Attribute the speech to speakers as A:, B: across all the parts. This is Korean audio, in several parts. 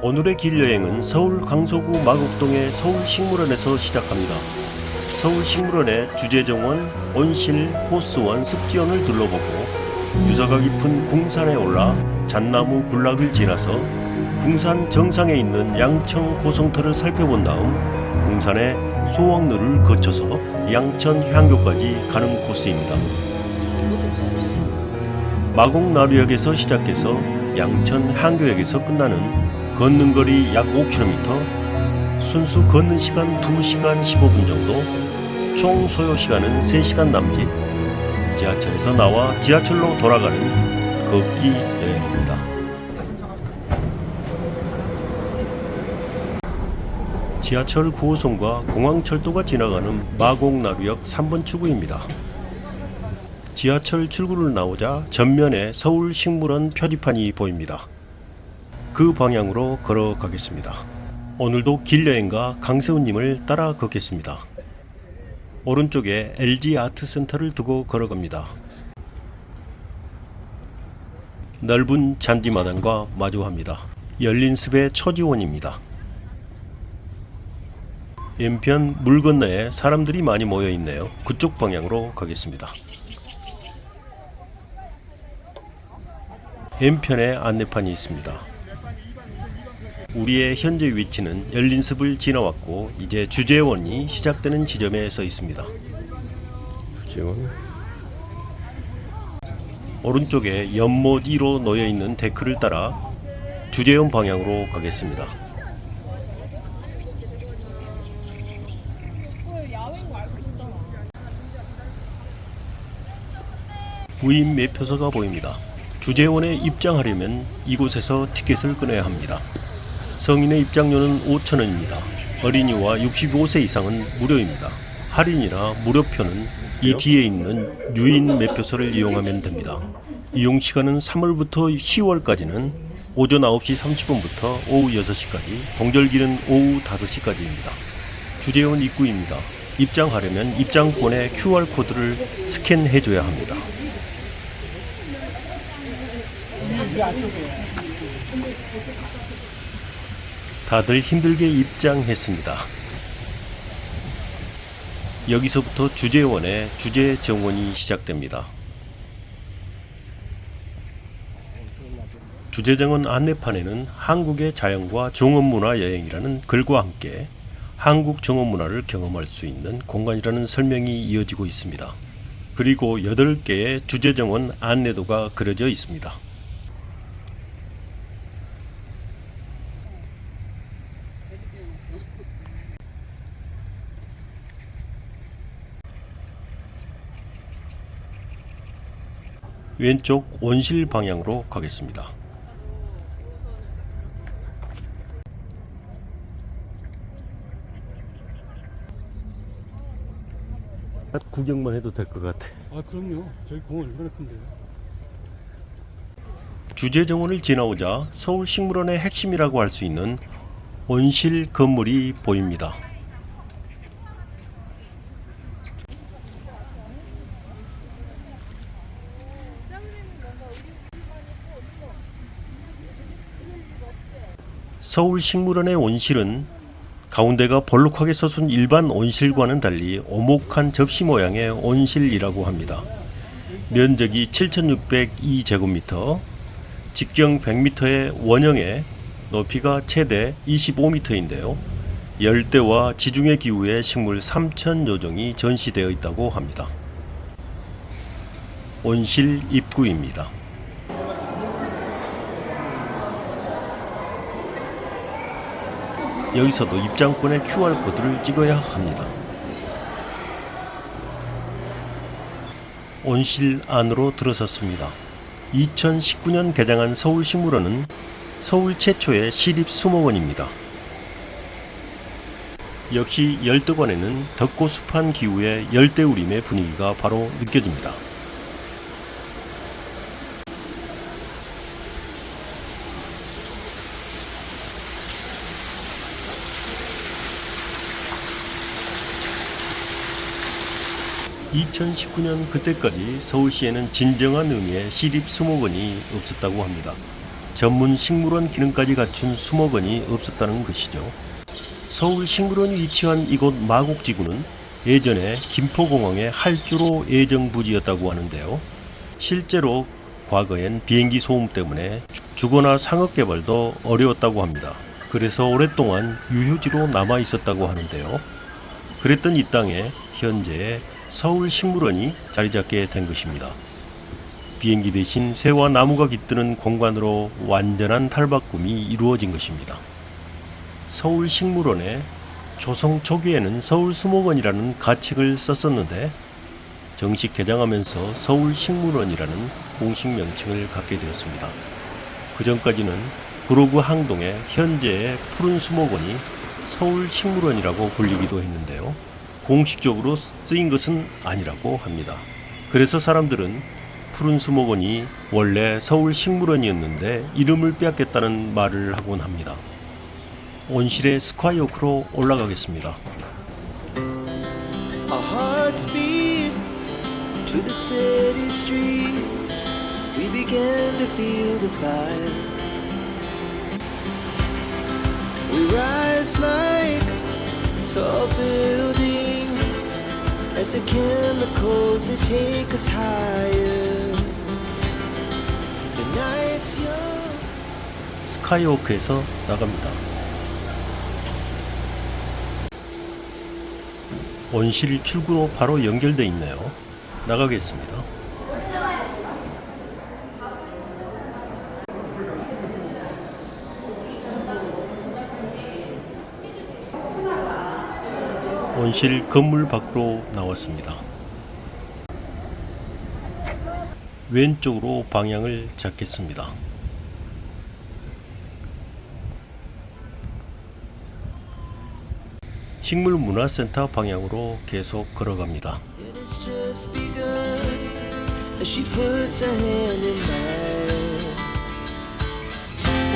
A: 오늘의 길여행은 서울 강서구 마곡동의 서울식물원에서 시작합니다. 서울식물원의 주제정원, 온실, 호수원, 습지원을 둘러보고 유서가 깊은 궁산에 올라 잣나무 군락을 지나서 궁산 정상에 있는 양천 고성터를 살펴본 다음 궁산의 소왕로를 거쳐서 양천향교까지 가는 코스입니다. 마곡나루역에서 시작해서 양천향교역에서 끝나는 걷는 거리 약 5km, 순수 걷는 시간 2시간 15분 정도, 총 소요 시간은 3시간 남짓, 지하철에서 나와 지하철로 돌아가는 걷기 여행입니다. 지하철 9호선과 공항철도가 지나가는 마곡나루역 3번 출구입니다. 지하철 출구를 나오자 전면에 서울식물원 표지판이 보입니다. 그 방향으로 걸어가겠습니다. 오늘도 길여행가 강세훈님을 따라 걷겠습니다. 오른쪽에 LG 아트센터를 두고 걸어갑니다. 넓은 잔디마당과 마주합니다. 열린 숲의 초지원입니다. 왼편 물 건너에 사람들이 많이 모여 있네요. 그쪽 방향으로 가겠습니다. 왼편에 안내판이 있습니다. 우리의 현재 위치는 열린 숲을 지나왔고 이제 주제원이 시작되는 지점에 서 있습니다. 주제원. 오른쪽에 연못 위로 놓여 있는 데크를 따라 주제원 방향으로 가겠습니다. 무인 매표소가 보입니다. 주제원에 입장하려면 이곳에서 티켓을 끊어야 합니다. 성인의 입장료는 5,000원입니다. 어린이와 65세 이상은 무료입니다. 할인이나 무료표는 이 뒤에 있는 유인 매표소를 이용하면 됩니다. 이용 시간은 3월부터 10월까지는 오전 9시 30분부터 오후 6시까지, 동절기는 오후 5시까지입니다. 주제원 입구입니다. 입장하려면 입장권에 QR코드를 스캔해줘야 합니다. 다들 힘들게 입장했습니다. 여기서부터 주제원의 주제정원이 시작됩니다. 주제정원 안내판에는 한국의 자연과 종합문화 여행이라는 글과 함께 한국 종합문화를 경험할 수 있는 공간이라는 설명이 이어지고 있습니다. 그리고 8개의 주제정원 안내도가 그려져 있습니다. 왼쪽 온실 방향으로 가겠습니다. 구경만 해도 될 것 같아.
B: 아 그럼요. 저희 공원 얼마나 큰데요.
A: 주제정원을 지나오자 서울식물원의 핵심이라고 할 수 있는 온실 건물이 보입니다. 서울식물원의 온실은 가운데가 볼록하게 솟은 일반 온실과는 달리 오목한 접시 모양의 온실이라고 합니다. 면적이 7,602제곱미터, 직경 100m의 원형에 높이가 최대 25m인데요. 열대와 지중해 기후의 식물 3,000여 종이 전시되어 있다고 합니다. 온실 입구입니다. 여기서도 입장권에 QR코드를 찍어야 합니다. 온실 안으로 들어섰습니다. 2019년 개장한 서울식물원은 서울 최초의 시립수목원입니다. 역시 열대관에는 덥고 습한 기후의 열대우림의 분위기가 바로 느껴집니다. (2019년) 그때까지 서울시에는 진정한 의미의 시립수목원이 없었다고 합니다. 전문 식물원 기능까지 갖춘 수목원이 없었다는 것이죠. 서울식물원이 위치한 이곳 마곡지구는 예전에 김포공항의 할주로 예정부지였다고 하는데요. 실제로 과거엔 비행기 소음 때문에 주거나 상업 개발도 어려웠다고 합니다. 그래서 오랫동안 유휴지로 남아 있었다고 하는데요. 그랬던 이 땅에 현재 서울식물원이 자리 잡게 된 것입니다. 비행기 대신 새와 나무가 깃드는 공간으로 완전한 탈바꿈이 이루어진 것입니다. 서울식물원에 조성 초기에는 서울수목원이라는 가책을 썼었는데 정식 개장하면서 서울식물원이라는 공식 명칭을 갖게 되었습니다. 그 전까지는 구로구 항동의 현재의 푸른 수목원이 서울식물원이라고 불리기도 했는데요. 공식적으로 쓰인 것은 아니라고 합니다. 그래서 사람들은 푸른 수목원이 원래 서울식물원이었는데 이름을 빼앗겼다는 말을 하곤 합니다. 온실의 스카이워크로 올라가겠습니다.
C: Our hearts beat to the city streets. We began to feel the fire. We rise like tall buildings as the chemicals they take us higher. The night's young.
A: 스카이워크에서 나갑니다. 온실 출구로 바로 연결되어 있네요. 나가겠습니다. 온실 건물 밖으로 나왔습니다. 왼쪽으로 방향을 잡겠습니다. 식물문화센터 방향으로 계속 걸어갑니다.
C: It has just begun as she puts her hand in mine.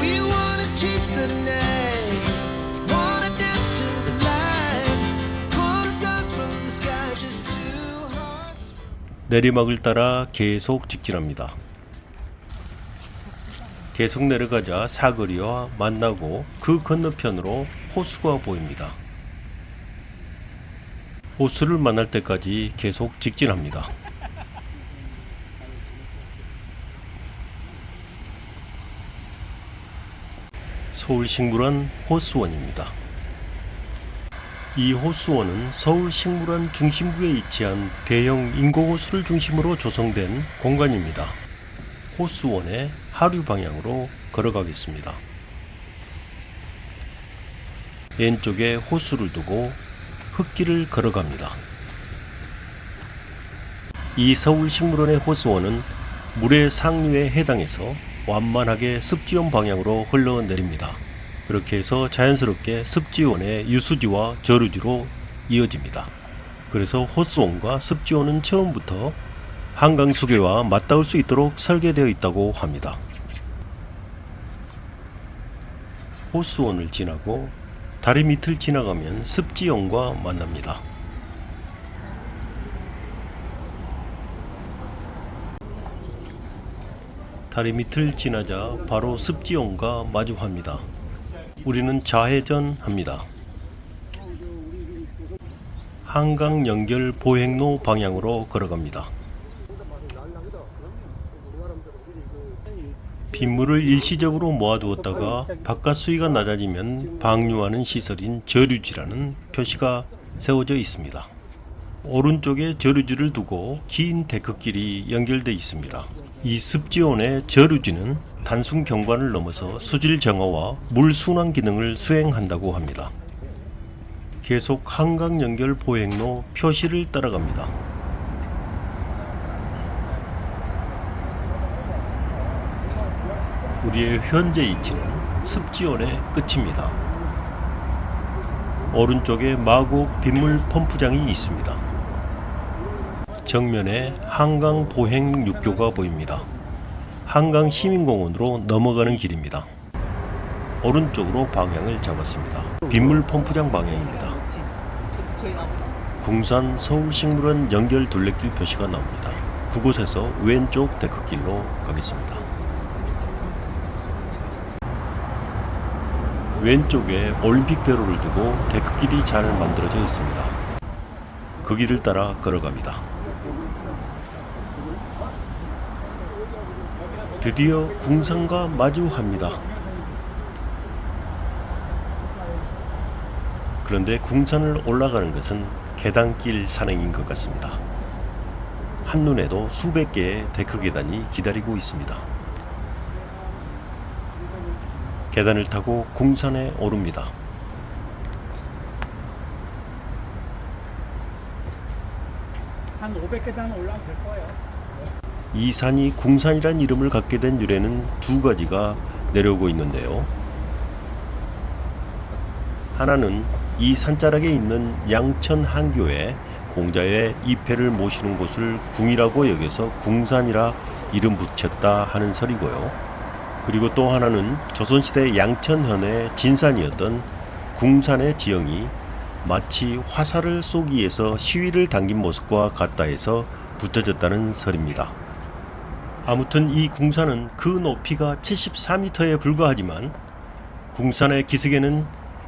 C: We wanna chase the night, wanna dance to the light, pull the stars from the sky, just two hearts.
A: 내리막을 따라 계속 직진합니다. 계속 내려가자 사거리와 만나고 그 건너편으로 호수가 보입니다. 호수를 만날 때까지 계속 직진합니다. 서울식물원 호수원입니다. 이 호수원은 서울식물원 중심부에 위치한 대형 인공호수를 중심으로 조성된 공간입니다. 호수원의 하류 방향으로 걸어가겠습니다. 왼쪽에 호수를 두고 흙길을 걸어갑니다. 이 서울식물원의 호수원은 물의 상류에 해당해서 완만하게 습지원 방향으로 흘러내립니다. 그렇게 해서 자연스럽게 습지원의 유수지와 저류지로 이어집니다. 그래서 호수원과 습지원은 처음부터 한강 수계와 맞닿을 수 있도록 설계되어 있다고 합니다. 호수원을 지나고 다리 밑을 지나가면 습지원과 만납니다. 다리 밑을 지나자 바로 습지원과 마주합니다. 우리는 좌회전합니다. 한강 연결 보행로 방향으로 걸어갑니다. 빗물을 일시적으로 모아두었다가 바깥 수위가 낮아지면 방류하는 시설인 저류지라는 표시가 세워져 있습니다. 오른쪽에 저류지를 두고 긴 데크길이 연결되어 있습니다. 이 습지원의 저류지는 단순 경관을 넘어서 수질 정화와 물 순환 기능을 수행한다고 합니다. 계속 한강 연결 보행로 표시를 따라갑니다. 우리의 현재 위치는 습지원의 끝입니다. 오른쪽에 마곡 빗물 펌프장이 있습니다. 정면에 한강 보행 육교가 보입니다. 한강 시민공원으로 넘어가는 길입니다. 오른쪽으로 방향을 잡았습니다. 빗물 펌프장 방향입니다. 궁산 서울식물원 연결 둘레길 표시가 나옵니다. 그곳에서 왼쪽 데크길로 가겠습니다. 왼쪽에 올림픽대로를 두고 데크길이 잘 만들어져 있습니다. 그 길을 따라 걸어갑니다. 드디어 궁산과 마주합니다. 그런데 궁산을 올라가는 것은 계단길 산행인 것 같습니다. 한눈에도 수백 개의 데크 계단이 기다리고 있습니다. 계단을 타고 궁산에 오릅니다.
B: 한 500계단 올라가면 될 거예요.
A: 이 산이 궁산이란 이름을 갖게 된 유래는 두 가지가 내려오고 있는데요. 하나는 이 산자락에 있는 양천 한교에 공자의 이패를 모시는 곳을 궁이라고 여겨서 궁산이라 이름 붙였다 하는 설이고요. 그리고 또 하나는 조선시대 양천현의 진산이었던 궁산의 지형이 마치 화살을 쏘기 위해서 시위를 당긴 모습과 같다 해서 붙여졌다는 설입니다. 아무튼 이 궁산은 그 높이가 74m에 불과하지만 궁산의 기슭에는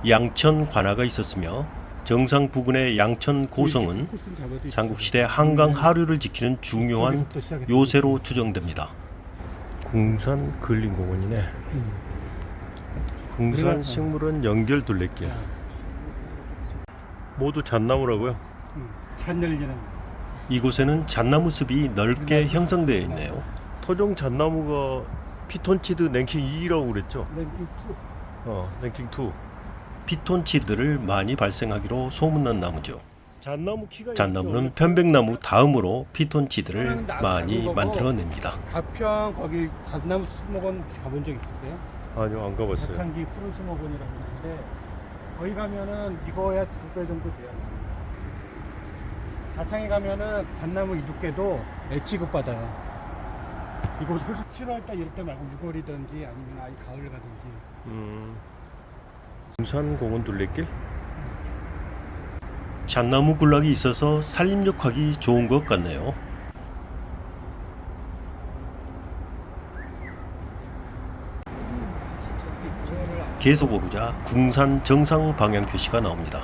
A: 양천 관하가 있었으며 정상 부근의 양천 고성은 삼국시대 한강 하류를 지키는 중요한 요새로 추정됩니다. 궁산 근린공원이네. 궁산 식물원 연결 둘레길. 모두 잣나무라고요?
B: 잔열리는
A: 이곳에는 잣나무 숲이 넓게 형성되어 있네요. 토종 잣나무가 피톤치드 랭킹 2라고 그랬죠?
B: 랭킹 2.
A: 랭킹 2. 피톤치드를 많이 발생하기로 소문난 나무죠. 잣나무는 편백나무 다음으로 피톤치드를 많이 만들어냅니다.
B: 가평 거기 잣나무 수목원 가본 적 있으세요?
A: 아니요, 안 가봤어요.
B: 가창기 푸른 수목원이라고 있는데 거기 가면은 이거야 2배 정도 돼요. 가창에 가면은 잣나무 이두께도 애취급 받아요. 이거 7월달 이럴 때 말고 6월이든지 아니면 아예 가을 가든지.
A: 궁산공원 둘레길? 잣나무 군락이 있어서 산림욕하기 좋은 것 같네요. 계속 오르자 궁산 정상 방향 표시가 나옵니다.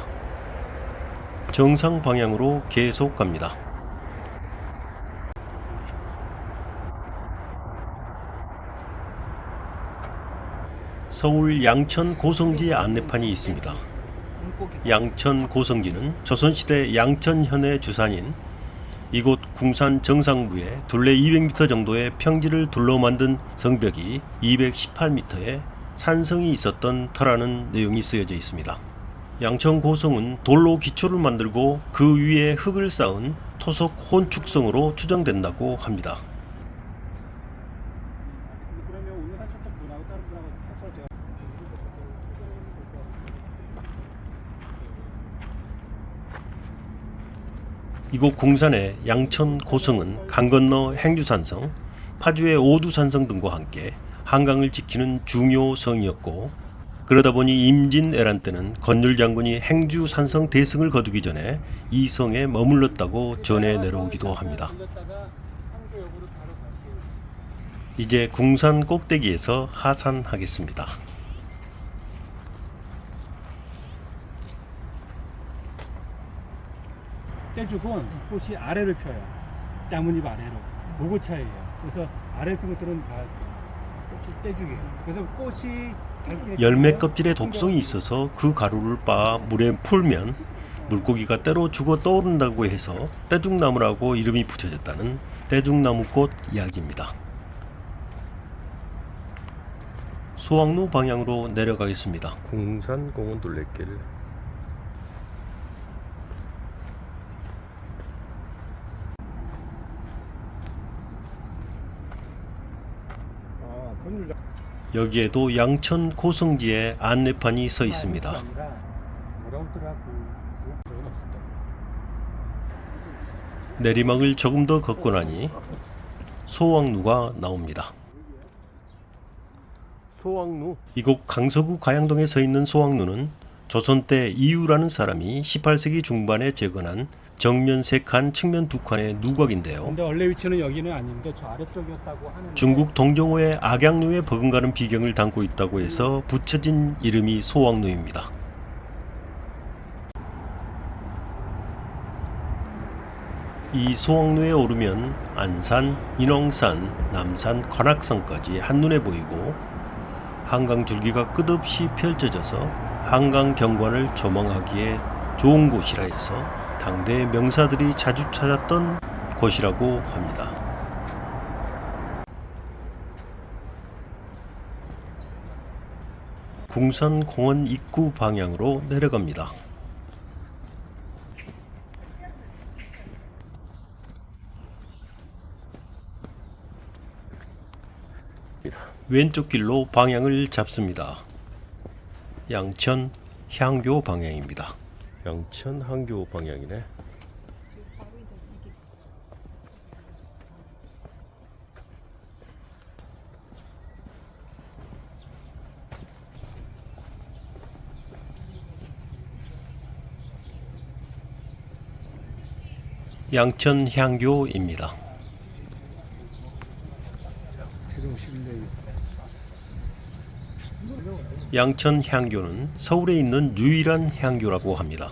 A: 정상 방향으로 계속 갑니다. 서울 양천 고성지 안내판이 있습니다. 양천 고성지는 조선시대 양천현의 주산인 이곳 궁산 정상부에 둘레 200m 정도의 평지를 둘러 만든 성벽이 218m의 산성이 있었던 터라는 내용이 쓰여져 있습니다. 양천 고성은 돌로 기초를 만들고 그 위에 흙을 쌓은 토속 혼축성으로 추정된다고 합니다.
B: 그러면 오늘 하셨던 분하고 다른 분하고 해서 제가
A: 이곳 궁산의 양천 고성은 강 건너 행주산성, 파주의 오두산성 등과 함께 한강을 지키는 중요 성이었고, 그러다 보니 임진왜란 때는 건율 장군이 행주산성 대승을 거두기 전에 이 성에 머물렀다고 전해 내려오기도 합니다. 이제 궁산 꼭대기에서 하산하겠습니다.
B: 떼죽은 꽃이 아래로 펴요. 나뭇잎 아래로. 모고차예요. 그래서 아래로 핀 것들은 다 꽃이 떼죽이에요. 그래서 꽃이
A: 열매 껍질에 독성이 있어서 그 가루를 빻아 물에 풀면 물고기가 때로 죽어 떠오른다고 해서 떼죽나무라고 이름이 붙여졌다는 떼죽나무꽃 이야기입니다. 소왕루 방향으로 내려가겠습니다. 궁산공원 둘레길. 여기에도 양천 고성지의 안내판이 서 있습니다. 내리막을 조금 더 걷고 나니 소왕루가 나옵니다. 소왕루. 이곳 강서구 가양동에 서 있는 소왕루는 조선 때 이유라는 사람이 18세기 중반에 재건한 정면 3칸, 측면 2칸의 누각인데요.
B: 근데 원래 위치는 여기는 아닌데 저 아래쪽이었다고 하는데
A: 중국 동정호의 악양루에 버금가는 비경을 담고 있다고 해서 붙여진 이름이 소왕루입니다. 이 소왕루에 오르면 안산, 인왕산, 남산, 관악산까지 한눈에 보이고 한강 줄기가 끝없이 펼쳐져서 한강 경관을 조망하기에 좋은 곳이라 해서 당대 명사들이 자주 찾았던 곳이라고 합니다. 궁산공원 입구 방향으로 내려갑니다. 왼쪽 길로 방향을 잡습니다. 양천 향교 방향입니다. 양천 향교 방향이네. 양천 향교입니다. 양천 향교는 서울에 있는 유일한 향교라고 합니다.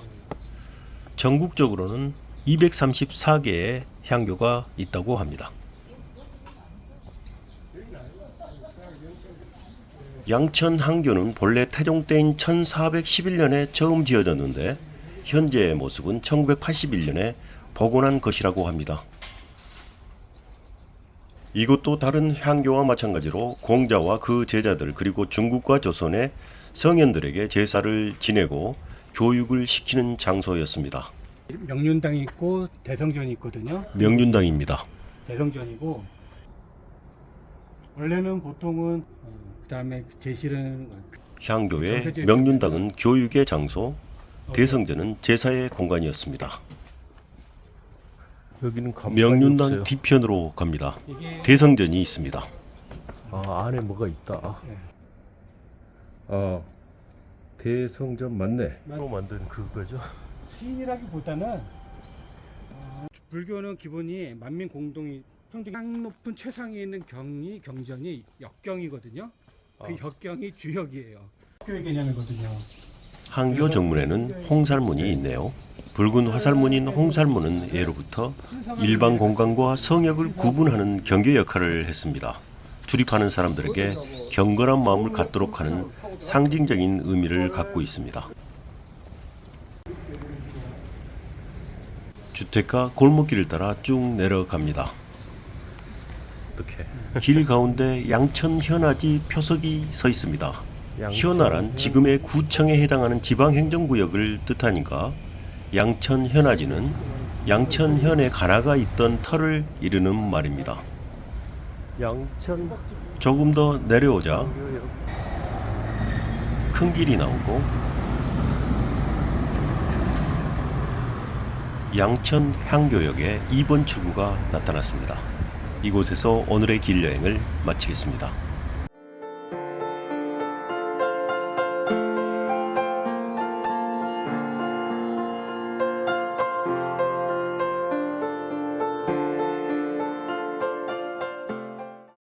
A: 전국적으로는 234개의 향교가 있다고 합니다. 양천 향교는 본래 태종 때인 1411년에 처음 지어졌는데 현재의 모습은 1981년에 복원한 것이라고 합니다. 이것도 다른 향교와 마찬가지로 공자와 그 제자들 그리고 중국과 조선의 성현들에게 제사를 지내고 교육을 시키는 장소였습니다.
B: 명륜당이 있고 대성전이 있거든요.
A: 명륜당입니다.
B: 대성전이고 원래는 보통은 그다음에 제실은
A: 향교의 명륜당은 교육의 장소, 대성전은 제사의 공간이었습니다.
D: 여기는
A: 명륜당 뒤편으로 갑니다.
B: 이게
A: 대성전이 있습니다.
D: 아, 안에 뭐가 있다.
B: 네.
D: 아, 대성전 맞네.
A: 로 만든 그거죠.
B: 시인이라기보다는 불교는 기본이 만민 공동이 평등 양 높은 최상에 있는 경이 경전이 역경이거든요. 그 역경이 주역이에요. 학교의 개념이거든요.
A: 한교 정문에는 홍살문이 있네요. 붉은 화살문인 홍살문은 예로부터 일반 공간과 성역을 구분하는 경계 역할을 했습니다. 출입하는 사람들에게 경건한 마음을 갖도록 하는 상징적인 의미를 갖고 있습니다. 주택가 골목길을 따라 쭉 내려갑니다.
D: 어떻게?
A: 길 가운데 양천 현아지 표석이 서 있습니다. 현아란 지금의 구청에 해당하는 지방행정구역을 뜻하니까 양천 현아지는 양천현에 가나가 있던 터를 이르는 말입니다. 양천 조금 더 내려오자 큰 길이 나오고 양천 향교역에 2번 출구가 나타났습니다. 이곳에서 오늘의 길 여행을 마치겠습니다.